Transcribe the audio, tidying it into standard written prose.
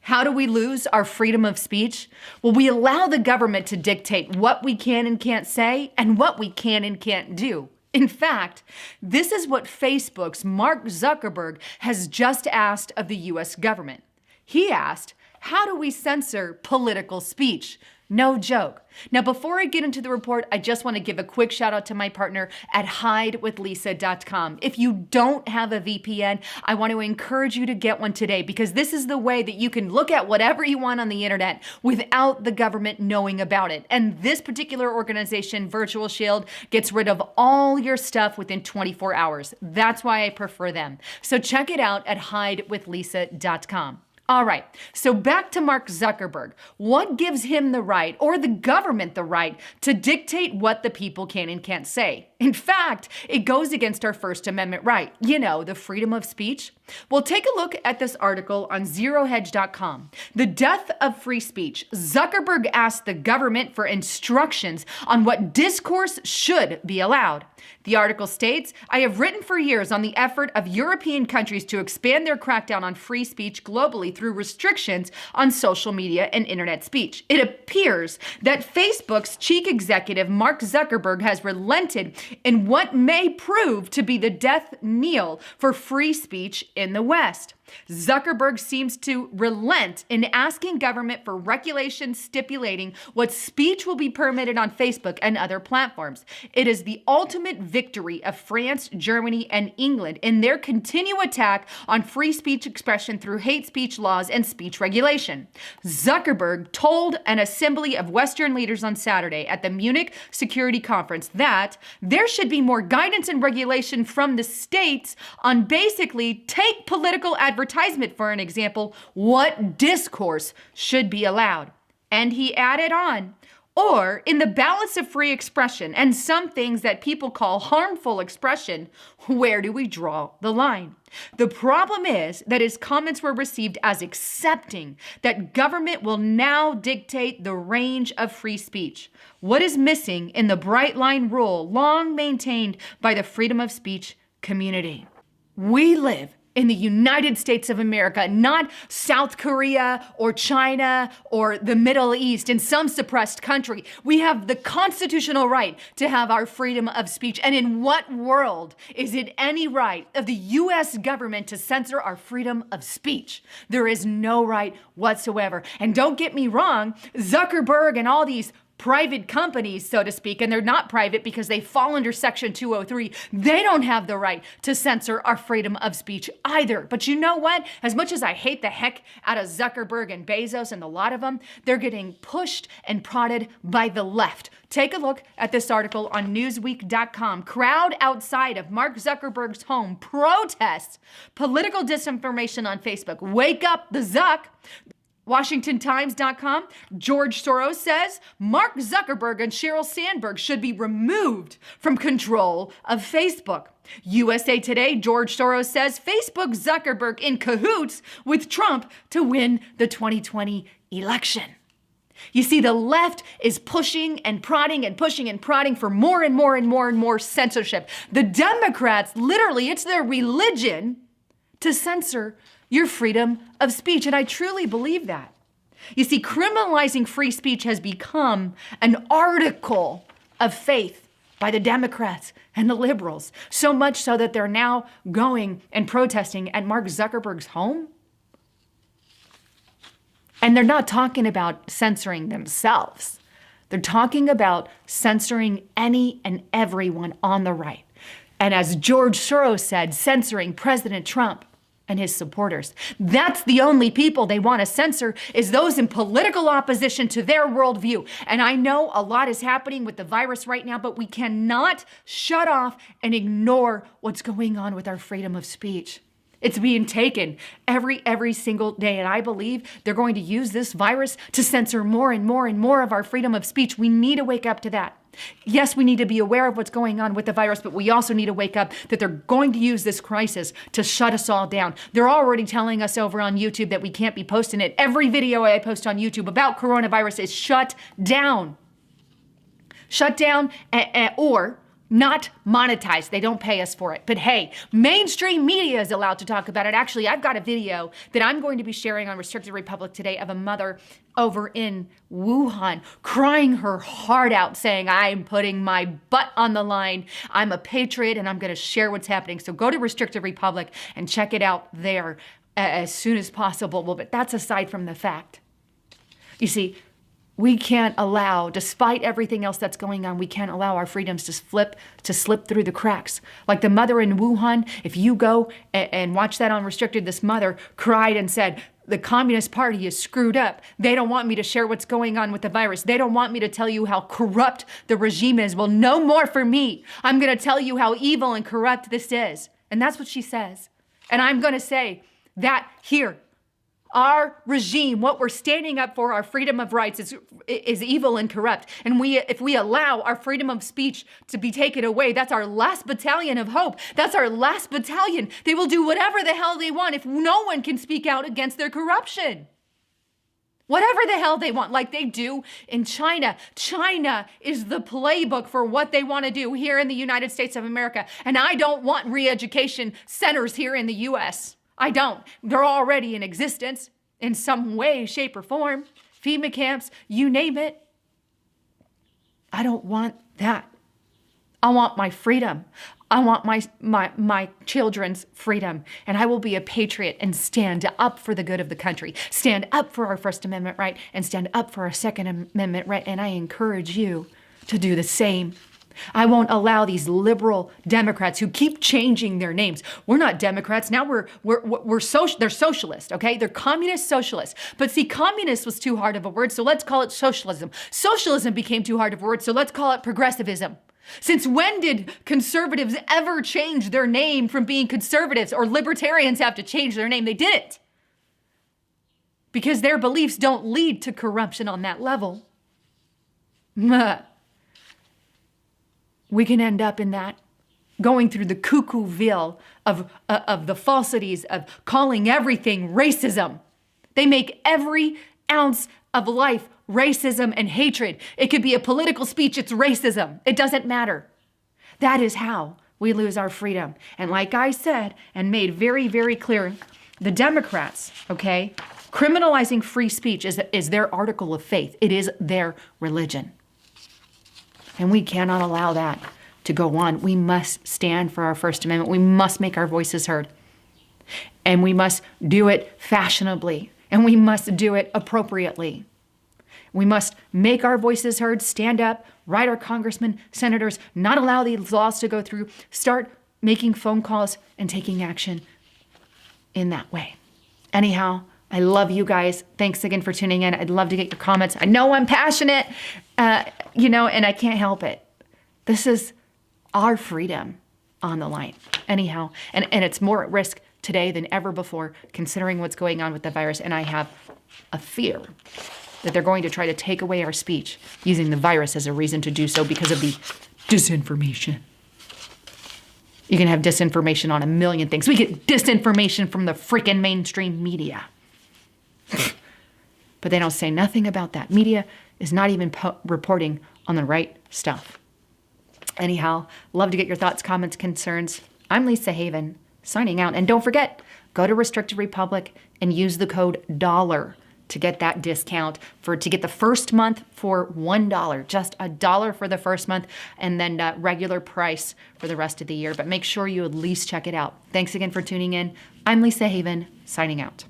How do we lose our freedom of speech? Well, we allow the government to dictate what we can and can't say and what we can and can't do. In fact, this is what Facebook's Mark Zuckerberg has just asked of the US government. He asked, how do we censor political speech? No joke. Now, before I get into the report, I just want to give a quick shout out to my partner at hidewithlisa.com. If you don't have a VPN, I want to encourage you to get one today because this is the way that you can look at whatever you want on the internet without the government knowing about it. And this particular organization, Virtual Shield, gets rid of all your stuff within 24 hours. That's why I prefer them. So check it out at hidewithlisa.com. All right, so back to Mark Zuckerberg. What gives him the right, or the government the right, to dictate what the people can and can't say? In fact, it goes against our First Amendment right. You know, the freedom of speech. Well, take a look at this article on zerohedge.com. The death of free speech. Zuckerberg asked the government for instructions on what discourse should be allowed. The article states, I have written for years on the effort of European countries to expand their crackdown on free speech globally through restrictions on social media and internet speech. It appears that Facebook's chief executive, Mark Zuckerberg, has relented in what may prove to be the death knell for free speech in the West. Zuckerberg seems to relent in asking government for regulations stipulating what speech will be permitted on Facebook and other platforms. It is the ultimate victory of France, Germany, and England in their continued attack on free speech expression through hate speech laws and speech regulation. Zuckerberg told an assembly of Western leaders on Saturday at the Munich Security Conference that there should be more guidance and regulation from the states on basically take political advertisement, for an example, what discourse should be allowed. And he added on, or in the balance of free expression and some things that people call harmful expression, where do we draw the line? The problem is that his comments were received as accepting that government will now dictate the range of free speech. What is missing in the bright line rule long maintained by the freedom of speech community? We live in the United States of America, not South Korea or China or the Middle East in some suppressed country. We have the constitutional right to have our freedom of speech. And in what world is it any right of the US government to censor our freedom of speech? There is no right whatsoever. And don't get me wrong, Zuckerberg and all these private companies, so to speak, and they're not private because they fall under Section 203. They don't have the right to censor our freedom of speech either. But you know what? As much as I hate the heck out of Zuckerberg and Bezos and a lot of them, they're getting pushed and prodded by the left. Take a look at this article on Newsweek.com. Crowd outside of Mark Zuckerberg's home protests political disinformation on Facebook. Wake up the Zuck. WashingtonTimes.com, George Soros says Mark Zuckerberg and Sheryl Sandberg should be removed from control of Facebook. USA Today, George Soros says Facebook Zuckerberg in cahoots with Trump to win the 2020 election. You see, the left is pushing and prodding and pushing and prodding for more and more and more and more censorship. The Democrats, literally, it's their religion to censor your freedom of speech. And I truly believe that. You see, criminalizing free speech has become an article of faith by the Democrats and the liberals, so much so that they're now going and protesting at Mark Zuckerberg's home. And they're not talking about censoring themselves. They're talking about censoring any and everyone on the right. And as George Soros said, censoring President Trump and his supporters. That's the only people they want to censor, is those in political opposition to their worldview. And I know a lot is happening with the virus right now, but we cannot shut off and what's going on with our freedom of speech. It's being taken every single day. And I believe they're going to use this virus to censor more and more and more of our freedom of speech. We need to wake up to that. Yes, we need to be aware of what's going on with the virus, but we also need to wake up that they're going to use this crisis to shut us all down. They're already telling us over on YouTube that we can't be posting it. Every video I post on YouTube about coronavirus is shut down. Shut down or not monetized. They don't pay us for it. But hey, mainstream media is allowed to talk about it. Actually, I've got a video that I'm going to be sharing on Restricted Republic today of a mother over in Wuhan crying her heart out saying, I'm putting my butt on the line. I'm a patriot and I'm going to share what's happening. So go to Restricted Republic and check it out there as soon as possible. Well, but that's aside from the fact. You see, we can't allow, despite everything else that's going on, we can't allow our freedoms to slip through the cracks. Like the mother in Wuhan, if you go and watch that on Restricted, this mother cried and said, the Communist Party is screwed up. They don't want me to share what's going on with the virus. They don't want me to tell you how corrupt the regime is. Well, no more for me. I'm going to tell you how evil and corrupt this is. And that's what she says. And I'm going to say that here. Our regime, what we're standing up for, our freedom of rights, is evil and corrupt. And if we allow our freedom of speech to be taken away, that's our last battalion of hope. That's our last battalion. They will do whatever the hell they want if no one can speak out against their corruption. Whatever the hell they want, like they do in China. China is the playbook for what they want to do here in the United States of America. And I don't want re-education centers here in the U.S. I don't. They're already in existence in some way, shape, or form. FEMA camps, you name it. I don't want that. I want my freedom. I want my children's freedom. And I will be a patriot and stand up for the good of the country. Stand up for our First Amendment right and stand up for our Second Amendment right. And I encourage you to do the same. I won't allow these liberal Democrats who keep changing their names. We're not Democrats. Now they're socialist, okay? They're communist socialists. But see, communist was too hard of a word, so let's call it socialism. Socialism became too hard of a word, so let's call it progressivism. Since when did conservatives ever change their name from being conservatives, or libertarians have to change their name? They didn't. Because their beliefs don't lead to corruption on that level. We can end up in that, going through the cuckooville of the falsities of calling everything racism. They make every ounce of life racism and hatred. It could be a political speech, it's racism. It doesn't matter. That is how we lose our freedom. And like I said and made very, very clear, the Democrats, okay, criminalizing free speech is their article of faith. It is their religion. And we cannot allow that to go on. We must stand for our First Amendment. We must make our voices heard. And we must do it fashionably. And we must do it appropriately. We must make our voices heard, stand up, write our congressmen, senators, not allow these laws to go through, start making phone calls and taking action in that way. Anyhow, I love you guys. Thanks again for tuning in. I'd love to get your comments. I know I'm passionate, and I can't help it. This is our freedom on the line. Anyhow, and it's more at risk today than ever before, considering what's going on with the virus. And I have a fear that they're going to try to take away our speech using the virus as a reason to do so because of the disinformation. You can have disinformation on a million things. We get disinformation from the freaking mainstream media. But they don't say nothing about that. Media is not even reporting on the right stuff. Anyhow, love to get your thoughts, comments, concerns. I'm Lisa Haven, signing out. And don't forget, go to Restricted Republic and use the code DOLLAR to get that discount to get the first month for $1, just $1 for the first month, and then regular price for the rest of the year. But make sure you at least check it out. Thanks again for tuning in. I'm Lisa Haven, signing out.